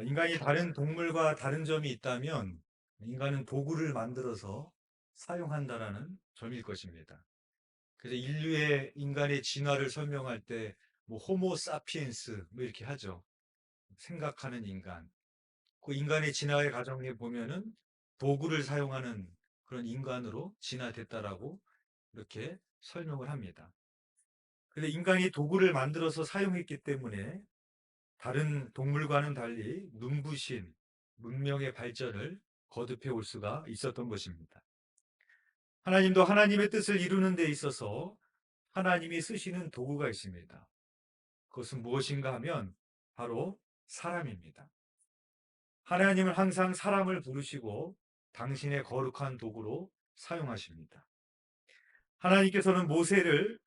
인간이 다른 동물과 다른 점이 있다면 인간은 도구를 만들어서 사용한다라는 점일 것입니다. 그래서 인류의 인간의 진화를 설명할 때 뭐 호모 사피엔스 뭐 이렇게 하죠. 생각하는 인간. 그 인간의 진화의 과정에 보면은 도구를 사용하는 그런 인간으로 진화됐다라고 이렇게 설명을 합니다. 근데 인간이 도구를 만들어서 사용했기 때문에 다른 동물과는 달리 눈부신 문명의 발전을 거듭해 올 수가 있었던 것입니다. 하나님도 하나님의 뜻을 이루는 데 있어서 하나님이 쓰시는 도구가 있습니다. 그것은 무엇인가 하면 바로 사람입니다. 하나님은 항상 사람을 부르시고 당신의 거룩한 도구로 사용하십니다. 하나님께서는 모세를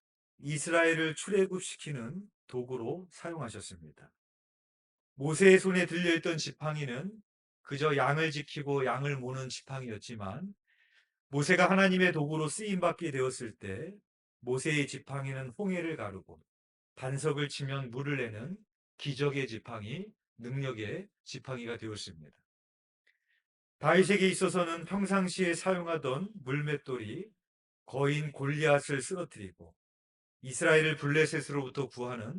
이스라엘을 출애굽시키는 도구로 사용하셨습니다. 모세의 손에 들려있던 지팡이는 그저 양을 지키고 양을 모는 지팡이였지만 모세가 하나님의 도구로 쓰임받게 되었을 때 모세의 지팡이는 홍해를 가르고 반석을 치면 물을 내는 기적의 지팡이, 능력의 지팡이가 되었습니다. 다윗에게 있어서는 평상시에 사용하던 물맷돌이 거인 골리앗을 쓰러뜨리고 이스라엘을 블레셋으로부터 구하는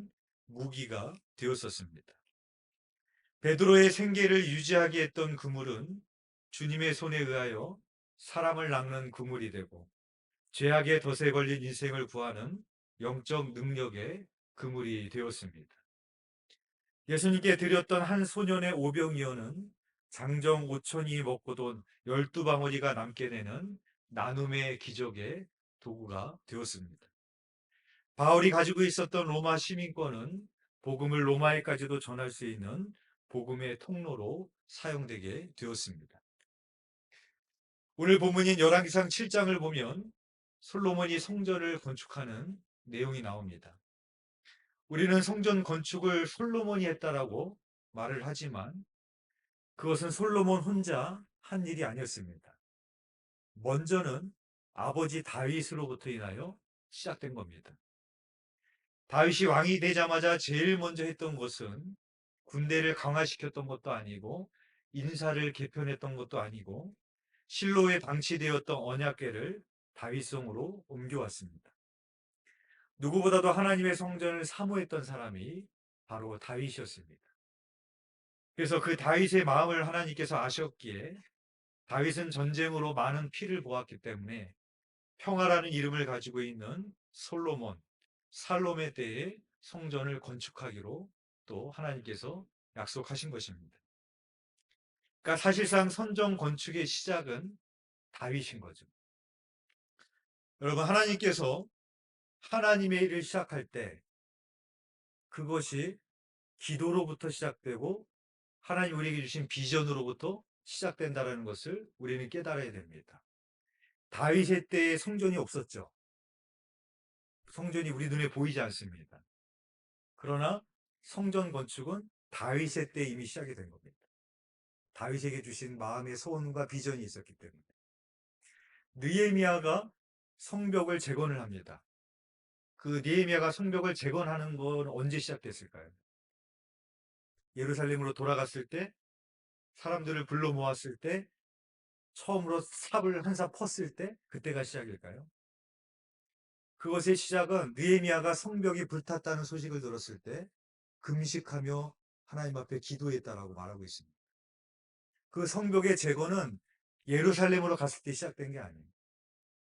무기가 되었었습니다. 베드로의 생계를 유지하게 했던 그물은 주님의 손에 의하여 사람을 낚는 그물이 되고 죄악의 덫에 걸린 인생을 구하는 영적 능력의 그물이 되었습니다. 예수님께 드렸던 한 소년의 오병이어는 장정 5천이 먹고도 12방울이가 남게 되는 나눔의 기적의 도구가 되었습니다. 바울이 가지고 있었던 로마 시민권은 복음을 로마에까지도 전할 수 있는 복음의 통로로 사용되게 되었습니다. 오늘 본문인 열왕기상 7장을 보면 솔로몬이 성전을 건축하는 내용이 나옵니다. 우리는 성전 건축을 솔로몬이 했다라고 말을 하지만 그것은 솔로몬 혼자 한 일이 아니었습니다. 먼저는 아버지 다윗으로부터 인하여 시작된 겁니다. 다윗이 왕이 되자마자 제일 먼저 했던 것은 군대를 강화시켰던 것도 아니고 인사를 개편했던 것도 아니고 실로에 방치되었던 언약궤를 다윗성으로 옮겨왔습니다. 누구보다도 하나님의 성전을 사모했던 사람이 바로 다윗이었습니다. 그래서 그 다윗의 마음을 하나님께서 아셨기에 다윗은 전쟁으로 많은 피를 보았기 때문에 평화라는 이름을 가지고 있는 솔로몬, 살롬의 때에 성전을 건축하기로 또 하나님께서 약속하신 것입니다. 그러니까 사실상 성전 건축의 시작은 다윗인 거죠. 여러분, 하나님께서 하나님의 일을 시작할 때 그것이 기도로부터 시작되고 하나님 우리에게 주신 비전으로부터 시작된다는 것을 우리는 깨달아야 됩니다. 다윗의 때에 성전이 없었죠. 성전이 우리 눈에 보이지 않습니다. 그러나 성전 건축은 다윗의 때 이미 시작이 된 겁니다. 다윗에게 주신 마음의 소원과 비전이 있었기 때문에. 느헤미야가 성벽을 재건을 합니다. 그 느헤미야가 성벽을 재건하는 건 언제 시작됐을까요? 예루살렘으로 돌아갔을 때, 사람들을 불러 모았을 때, 처음으로 삽을 한 삽 펐을 때, 그때가 시작일까요? 그것의 시작은 느헤미야가 성벽이 불탔다는 소식을 들었을 때 금식하며 하나님 앞에 기도했다라고 말하고 있습니다. 그 성벽의 재건은 예루살렘으로 갔을 때 시작된 게 아니에요.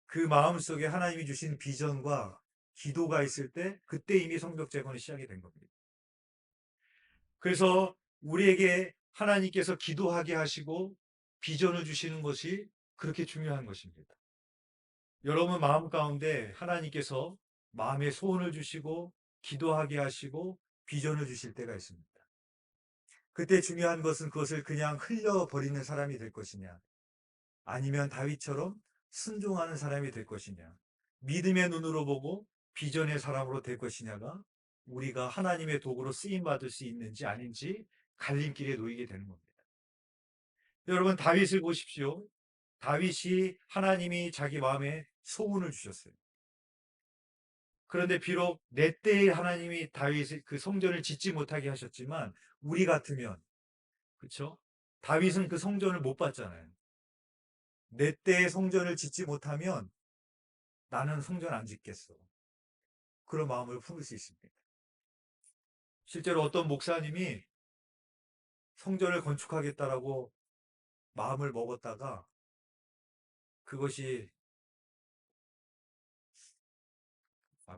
그 마음속에 하나님이 주신 비전과 기도가 있을 때 그때 이미 성벽 재건이 시작이 된 겁니다. 그래서 우리에게 하나님께서 기도하게 하시고 비전을 주시는 것이 그렇게 중요한 것입니다. 여러분 마음 가운데 하나님께서 마음의 소원을 주시고 기도하게 하시고 비전을 주실 때가 있습니다. 그때 중요한 것은 그것을 그냥 흘려버리는 사람이 될 것이냐, 아니면 다윗처럼 순종하는 사람이 될 것이냐, 믿음의 눈으로 보고 비전의 사람으로 될 것이냐가 우리가 하나님의 도구로 쓰임받을 수 있는지 아닌지 갈림길에 놓이게 되는 겁니다. 여러분 다윗을 보십시오. 다윗이 하나님이 자기 마음에 소원을 주셨어요. 그런데 비록 내 때에 하나님이 다윗의 그 성전을 짓지 못하게 하셨지만 우리 같으면 그렇죠? 다윗은 그 성전을 못 봤잖아요. 내 때에 성전을 짓지 못하면 나는 성전 안 짓겠어. 그런 마음을 품을 수 있습니다. 실제로 어떤 목사님이 성전을 건축하겠다라고 마음을 먹었다가 그것이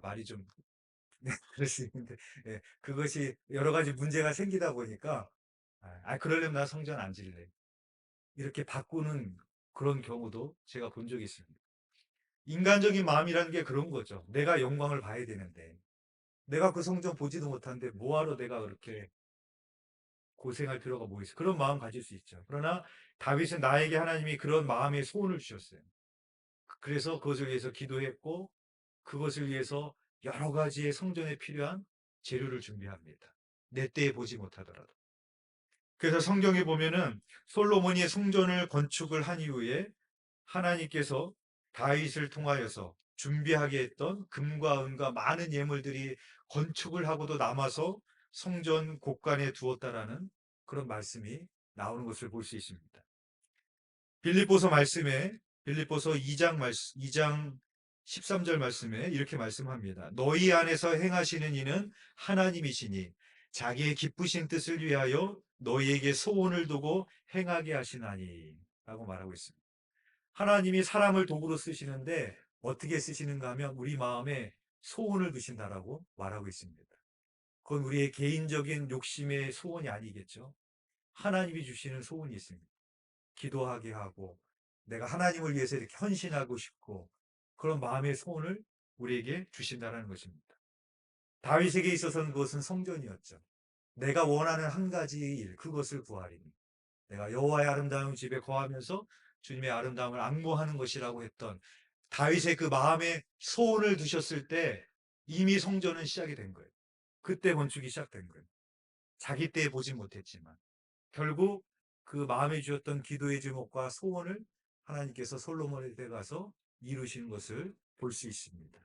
말이 좀 그럴 수 있는데 그것이 여러 가지 문제가 생기다 보니까 그러려면 나 성전 안 질래. 이렇게 바꾸는 그런 경우도 제가 본 적이 있습니다. 인간적인 마음이라는 게 그런 거죠. 내가 영광을 봐야 되는데 내가 그 성전 보지도 못하는데 뭐하러 내가 그렇게 고생할 필요가 뭐 있어. 그런 마음 가질 수 있죠. 그러나 다윗은 나에게 하나님이 그런 마음의 소원을 주셨어요. 그래서 그것을 위해서 기도했고 그것을 위해서 여러 가지의 성전에 필요한 재료를 준비합니다. 내 때에 보지 못하더라도. 그래서 성경에 보면은 솔로몬이 성전을 건축을 한 이후에 하나님께서 다윗을 통하여서 준비하게 했던 금과 은과 많은 예물들이 건축을 하고도 남아서 성전 곳간에 두었다라는 그런 말씀이 나오는 것을 볼 수 있습니다. 빌립보서 말씀에 빌립보서 2장 13절 말씀에 이렇게 말씀합니다. 너희 안에서 행하시는 이는 하나님이시니 자기의 기쁘신 뜻을 위하여 너희에게 소원을 두고 행하게 하시나니 라고 말하고 있습니다. 하나님이 사람을 도구로 쓰시는데 어떻게 쓰시는가 하면 우리 마음에 소원을 두신다라고 말하고 있습니다. 그건 우리의 개인적인 욕심의 소원이 아니겠죠. 하나님이 주시는 소원이 있습니다. 기도하게 하고 내가 하나님을 위해서 이렇게 헌신하고 싶고 그런 마음의 소원을 우리에게 주신다는 것입니다. 다윗에게 있어서는 그것은 성전이었죠. 내가 원하는 한 가지 일, 그것을 구하리니 내가 여호와의 아름다운 집에 거하면서 주님의 아름다움을 앙모하는 것이라고 했던 다윗의 그 마음에 소원을 두셨을 때 이미 성전은 시작이 된 거예요. 그때 건축이 시작된 거예요. 자기 때에 보진 못했지만 결국 그 마음에 주었던 기도의 제목과 소원을 하나님께서 솔로몬에게 가서 이루시는 것을 볼 수 있습니다.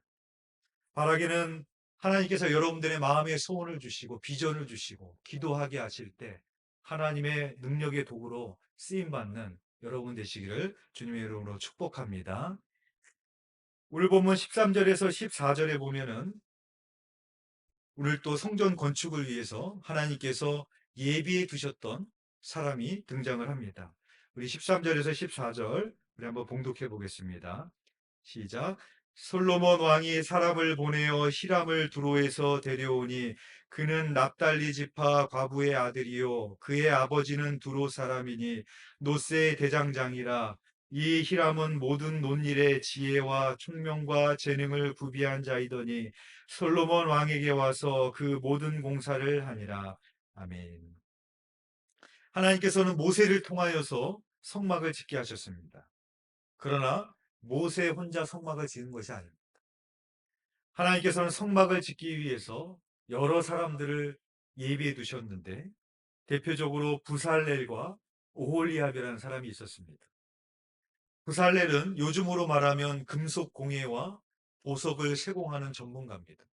바라기는 하나님께서 여러분들의 마음에 소원을 주시고 비전을 주시고 기도하게 하실 때 하나님의 능력의 도구로 쓰임받는 여러분 되시기를 주님의 이름으로 축복합니다. 오늘 본문 13절에서 14절에 보면은 오늘 또 성전 건축을 위해서 하나님께서 예비해 두셨던 사람이 등장을 합니다. 우리 13절에서 14절 우리 한번 봉독해 보겠습니다. 시작. 솔로몬 왕이 사람을 보내어 히람을 두로에서 데려오니 그는 납달리 지파 과부의 아들이요 그의 아버지는 두로 사람이니 노스의 대장장이라. 이 히람은 모든 논일의 지혜와 총명과 재능을 구비한 자이더니 솔로몬 왕에게 와서 그 모든 공사를 하니라. 아멘. 하나님께서는 모세를 통하여서 성막을 짓게 하셨습니다. 그러나 모세 혼자 성막을 짓는 것이 아닙니다. 하나님께서는 성막을 짓기 위해서 여러 사람들을 예비해 두셨는데 대표적으로 부살렐과 오홀리압이라는 사람이 있었습니다. 부살렐은 요즘으로 말하면 금속 공예와 보석을 세공하는 전문가입니다.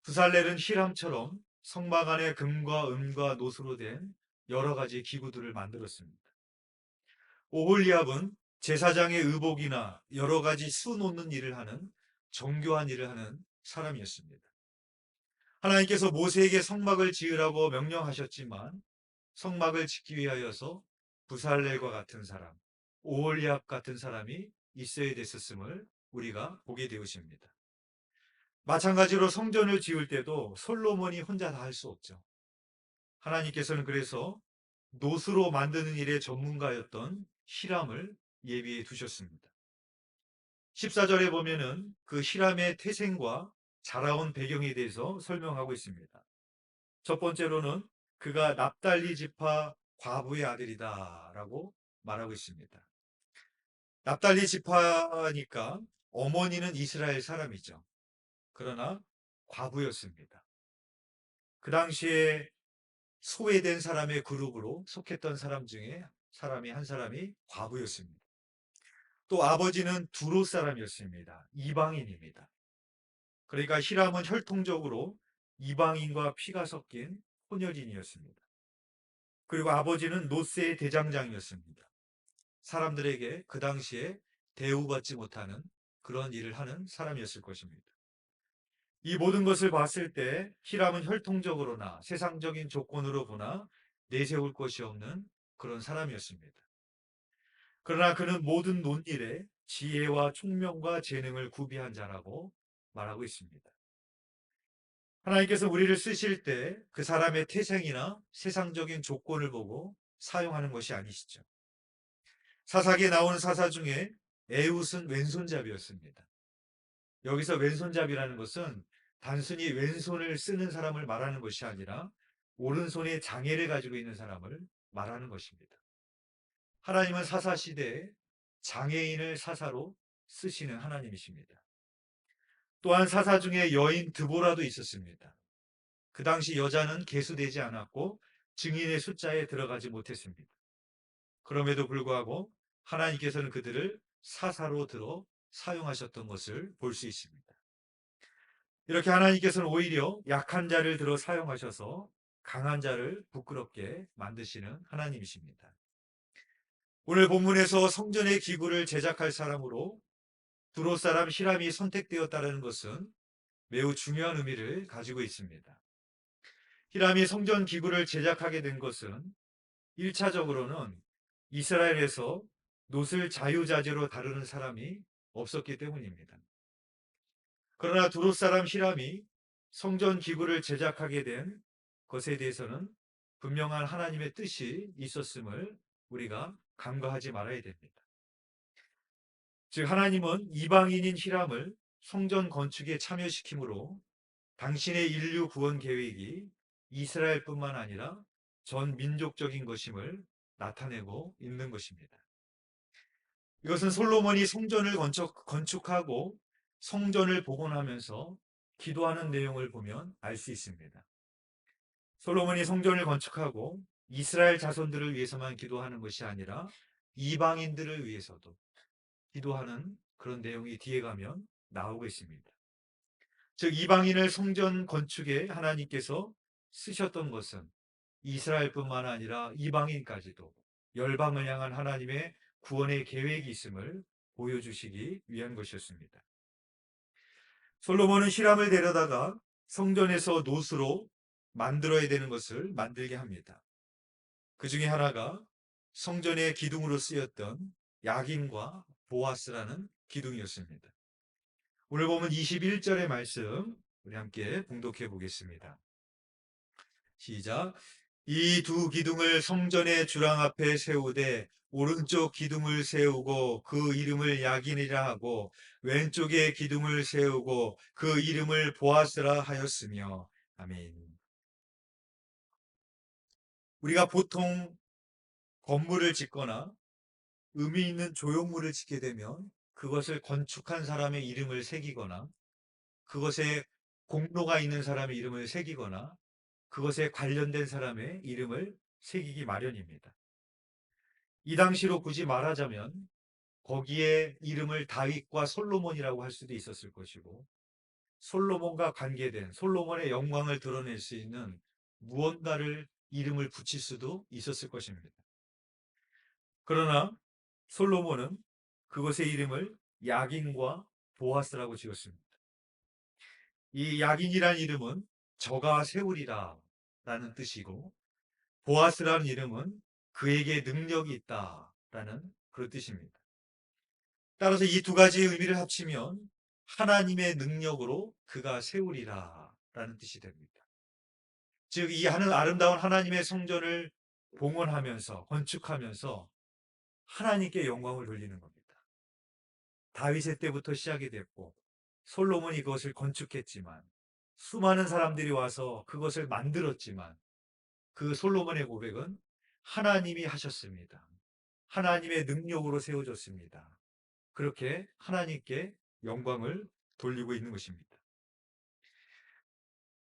부살렐은 히람처럼 성막 안에 금과 은과 노수로 된 여러 가지 기구들을 만들었습니다. 오홀리압은 제사장의 의복이나 여러 가지 수 놓는 일을 하는 정교한 일을 하는 사람이었습니다. 하나님께서 모세에게 성막을 지으라고 명령하셨지만 성막을 짓기 위하여서 부살렐과 같은 사람, 오홀리압 같은 사람이 있어야 됐었음을 우리가 보게 되었습니다. 마찬가지로 성전을 지을 때도 솔로몬이 혼자 다 할 수 없죠. 하나님께서는 그래서 노수로 만드는 일의 전문가였던 히람을 예비해 두셨습니다. 14절에 보면은 그 히람의 태생과 자라온 배경에 대해서 설명하고 있습니다. 첫 번째로는 그가 납달리 지파 과부의 아들이다라고 말하고 있습니다. 납달리 지파니까 어머니는 이스라엘 사람이죠. 그러나 과부였습니다. 그 당시에 소외된 사람의 그룹으로 속했던 사람 중에 한 사람이 과부였습니다. 또 아버지는 두로 사람이었습니다. 이방인입니다. 그러니까 히람은 혈통적으로 이방인과 피가 섞인 혼혈인이었습니다. 그리고 아버지는 노스의 대장장이었습니다. 사람들에게 그 당시에 대우받지 못하는 그런 일을 하는 사람이었을 것입니다. 이 모든 것을 봤을 때 히람은 혈통적으로나 세상적인 조건으로 보나 내세울 것이 없는 그런 사람이었습니다. 그러나 그는 모든 논일에 지혜와 총명과 재능을 구비한 자라고 말하고 있습니다. 하나님께서 우리를 쓰실 때 그 사람의 태생이나 세상적인 조건을 보고 사용하는 것이 아니시죠. 사사기에 나오는 사사 중에 에훗은 왼손잡이였습니다. 여기서 왼손잡이라는 것은 단순히 왼손을 쓰는 사람을 말하는 것이 아니라 오른손에 장애를 가지고 있는 사람을 말하는 것입니다. 하나님은 사사 시대에 장애인을 사사로 쓰시는 하나님이십니다. 또한 사사 중에 여인 드보라도 있었습니다. 그 당시 여자는 계수되지 않았고 증인의 숫자에 들어가지 못했습니다. 그럼에도 불구하고 하나님께서는 그들을 사사로 들어 사용하셨던 것을 볼 수 있습니다. 이렇게 하나님께서는 오히려 약한 자를 들어 사용하셔서 강한 자를 부끄럽게 만드시는 하나님이십니다. 오늘 본문에서 성전의 기구를 제작할 사람으로 두로 사람 히람이 선택되었다는 것은 매우 중요한 의미를 가지고 있습니다. 히람이 성전 기구를 제작하게 된 것은 1차적으로는 이스라엘에서 놋을 자유자재로 다루는 사람이 없었기 때문입니다. 그러나 두로 사람 히람이 성전 기구를 제작하게 된 것에 대해서는 분명한 하나님의 뜻이 있었음을 우리가 간과하지 말아야 됩니다. 즉 하나님은 이방인인 히람을 성전 건축에 참여시키므로 당신의 인류 구원 계획이 이스라엘뿐만 아니라 전 민족적인 것임을 나타내고 있는 것입니다. 이것은 솔로몬이 성전을 건축하고 성전을 복원하면서 기도하는 내용을 보면 알 수 있습니다. 솔로몬이 성전을 건축하고 이스라엘 자손들을 위해서만 기도하는 것이 아니라 이방인들을 위해서도 기도하는 그런 내용이 뒤에 가면 나오고 있습니다. 즉 이방인을 성전 건축에 하나님께서 쓰셨던 것은 이스라엘뿐만 아니라 이방인까지도 열방을 향한 하나님의 구원의 계획이 있음을 보여주시기 위한 것이었습니다. 솔로몬은 히람을 데려다가 성전에서 놋으로 만들어야 되는 것을 만들게 합니다. 그 중에 하나가 성전의 기둥으로 쓰였던 야긴과 보아스라는 기둥이었습니다. 오늘 보면 21절의 말씀 우리 함께 봉독해 보겠습니다. 시작. 이 두 기둥을 성전의 주랑 앞에 세우되 오른쪽 기둥을 세우고 그 이름을 야긴이라 하고 왼쪽에 기둥을 세우고 그 이름을 보아스라 하였으며. 아멘. 우리가 보통 건물을 짓거나 의미 있는 조형물을 짓게 되면 그것을 건축한 사람의 이름을 새기거나 그것에 공로가 있는 사람의 이름을 새기거나 그것에 관련된 사람의 이름을 새기기 마련입니다. 이 당시로 굳이 말하자면 거기에 이름을 다윗과 솔로몬이라고 할 수도 있었을 것이고 솔로몬과 관계된 솔로몬의 영광을 드러낼 수 있는 무언가를 이름을 붙일 수도 있었을 것입니다. 그러나 솔로몬은 그것의 이름을 야긴과 보아스라고 지었습니다. 이 야긴이라는 이름은 저가 세우리라 라는 뜻이고 보아스라는 이름은 그에게 능력이 있다 라는 그런 뜻입니다. 따라서 이 두 가지의 의미를 합치면 하나님의 능력으로 그가 세우리라 라는 뜻이 됩니다. 즉 이 아름다운 하나님의 성전을 봉헌하면서 건축하면서 하나님께 영광을 돌리는 겁니다. 다윗의 때부터 시작이 됐고 솔로몬이 그것을 건축했지만 수많은 사람들이 와서 그것을 만들었지만 그 솔로몬의 고백은 하나님이 하셨습니다. 하나님의 능력으로 세워졌습니다. 그렇게 하나님께 영광을 돌리고 있는 것입니다.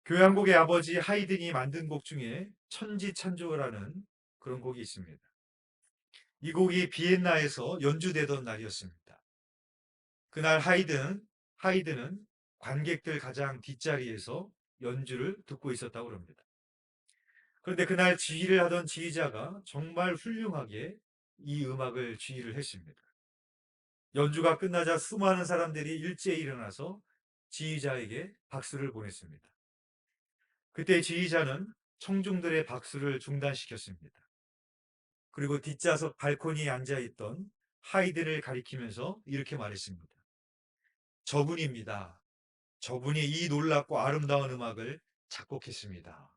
교향곡의 아버지 하이든이 만든 곡 중에 천지찬조라는 그런 곡이 있습니다. 이 곡이 비엔나에서 연주되던 날이었습니다. 그날 하이든은 관객들 가장 뒷자리에서 연주를 듣고 있었다고 합니다. 그런데 그날 지휘를 하던 지휘자가 정말 훌륭하게 이 음악을 지휘를 했습니다. 연주가 끝나자 수많은 사람들이 일제히 일어나서 지휘자에게 박수를 보냈습니다. 그때 지휘자는 청중들의 박수를 중단시켰습니다. 그리고 뒷좌석 발코니에 앉아있던 하이든을 가리키면서 이렇게 말했습니다. 저분입니다. 저분이 이 놀랍고 아름다운 음악을 작곡했습니다.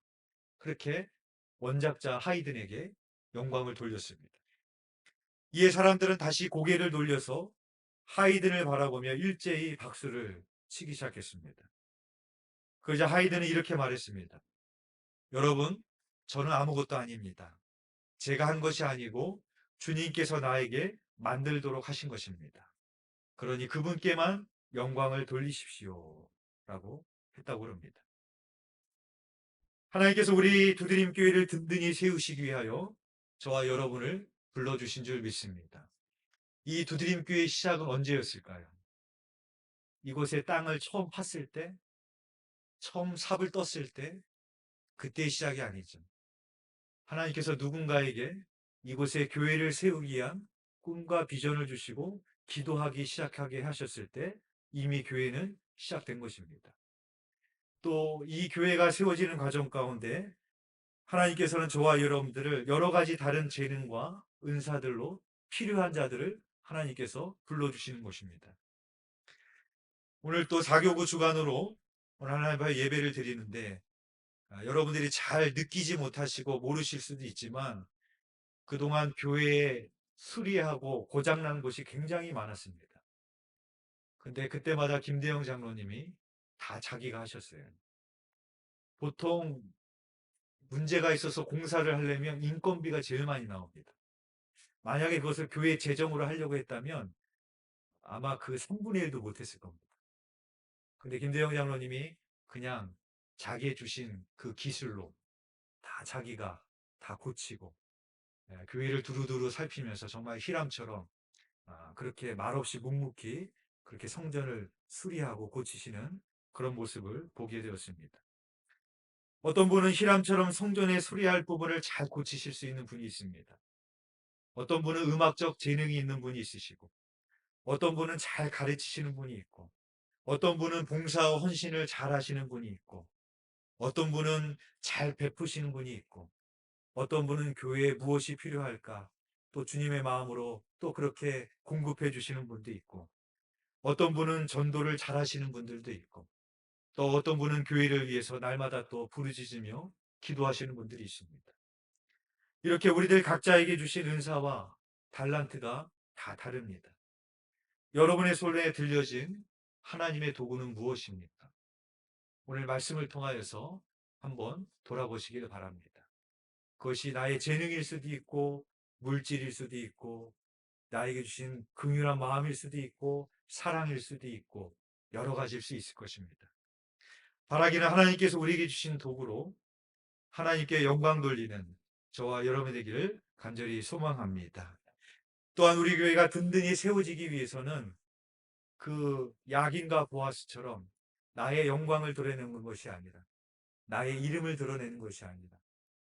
그렇게 원작자 하이든에게 영광을 돌렸습니다. 이에 사람들은 다시 고개를 돌려서 하이든을 바라보며 일제히 박수를 치기 시작했습니다. 그러자 하이든은 이렇게 말했습니다. 여러분, 저는 아무것도 아닙니다. 제가 한 것이 아니고 주님께서 나에게 만들도록 하신 것입니다. 그러니 그분께만 영광을 돌리십시오. 라고 했다고 합니다. 하나님께서 우리 두드림 교회를 든든히 세우시기 위하여 저와 여러분을 불러주신 줄 믿습니다. 이 두드림 교회의 시작은 언제였을까요? 이곳에 땅을 처음 팠을 때, 처음 삽을 떴을 때, 그때의 시작이 아니죠. 하나님께서 누군가에게 이곳에 교회를 세우기 위한 꿈과 비전을 주시고 기도하기 시작하게 하셨을 때 이미 교회는 시작된 것입니다. 또 이 교회가 세워지는 과정 가운데 하나님께서는 저와 여러분들을 여러 가지 다른 재능과 은사들로 필요한 자들을 하나님께서 불러주시는 것입니다. 오늘 또 4교구 주간으로 오늘 하나님 앞에 예배를 드리는데 여러분들이 잘 느끼지 못하시고 모르실 수도 있지만 그동안 교회에 수리하고 고장난 곳이 굉장히 많았습니다. 근데 그때마다 김대영 장로님이 다 자기가 하셨어요. 보통 문제가 있어서 공사를 하려면 인건비가 제일 많이 나옵니다. 만약에 그것을 교회 재정으로 하려고 했다면 아마 그 3분의 1도 못했을 겁니다. 근데 김대영 장로님이 그냥 자기의 주신 그 기술로 다 자기가 다 고치고 교회를 두루두루 살피면서 정말 히람처럼 그렇게 말없이 묵묵히 그렇게 성전을 수리하고 고치시는 그런 모습을 보게 되었습니다. 어떤 분은 히람처럼 성전에 수리할 부분을 잘 고치실 수 있는 분이 있습니다. 어떤 분은 음악적 재능이 있는 분이 있으시고 어떤 분은 잘 가르치시는 분이 있고 어떤 분은 봉사와 헌신을 잘 하시는 분이 있고 어떤 분은 잘 베푸시는 분이 있고 어떤 분은 교회에 무엇이 필요할까 또 주님의 마음으로 또 그렇게 공급해 주시는 분도 있고 어떤 분은 전도를 잘 하시는 분들도 있고 또 어떤 분은 교회를 위해서 날마다 또 부르짖으며 기도하시는 분들이 있습니다. 이렇게 우리들 각자에게 주신 은사와 달란트가 다 다릅니다. 여러분의 손에 들려진 하나님의 도구는 무엇입니까? 오늘 말씀을 통하여서 한번 돌아보시기를 바랍니다. 그것이 나의 재능일 수도 있고 물질일 수도 있고 나에게 주신 긍휼한 마음일 수도 있고 사랑일 수도 있고 여러 가지일 수 있을 것입니다. 바라기는 하나님께서 우리에게 주신 도구로 하나님께 영광 돌리는 저와 여러분이 되기를 간절히 소망합니다. 또한 우리 교회가 든든히 세워지기 위해서는 그 야긴과 보아스처럼 나의 영광을 드러내는 것이 아니라 나의 이름을 드러내는 것이 아니라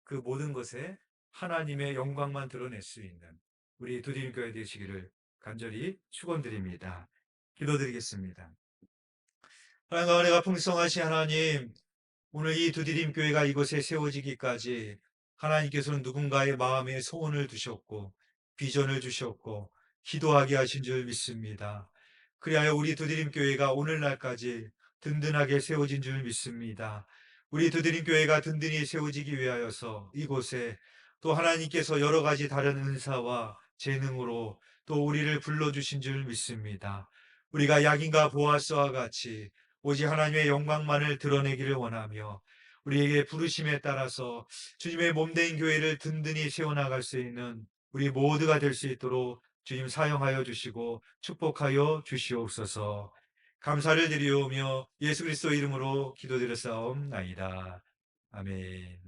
그 모든 것에 하나님의 영광만 드러낼 수 있는 우리 두림교회 되시기를 간절히 축원드립니다. 기도드리겠습니다. 하나님과 은혜가 풍성하신 하나님, 오늘 이 두디림 교회가 이곳에 세워지기까지 하나님께서는 누군가의 마음에 소원을 두셨고 비전을 주셨고 기도하게 하신 줄 믿습니다. 그리하여 우리 두디림 교회가 오늘날까지 든든하게 세워진 줄 믿습니다. 우리 두디림 교회가 든든히 세워지기 위하여서 이곳에 또 하나님께서 여러 가지 다른 은사와 재능으로 또 우리를 불러주신 줄 믿습니다. 우리가 야긴과 보아스와 같이 오직 하나님의 영광만을 드러내기를 원하며 우리에게 부르심에 따라서 주님의 몸된 교회를 든든히 세워나갈 수 있는 우리 모두가 될 수 있도록 주님 사용하여 주시고 축복하여 주시옵소서. 감사를 드리오며 예수 그리스도 이름으로 기도드렸사옵나이다. 아멘.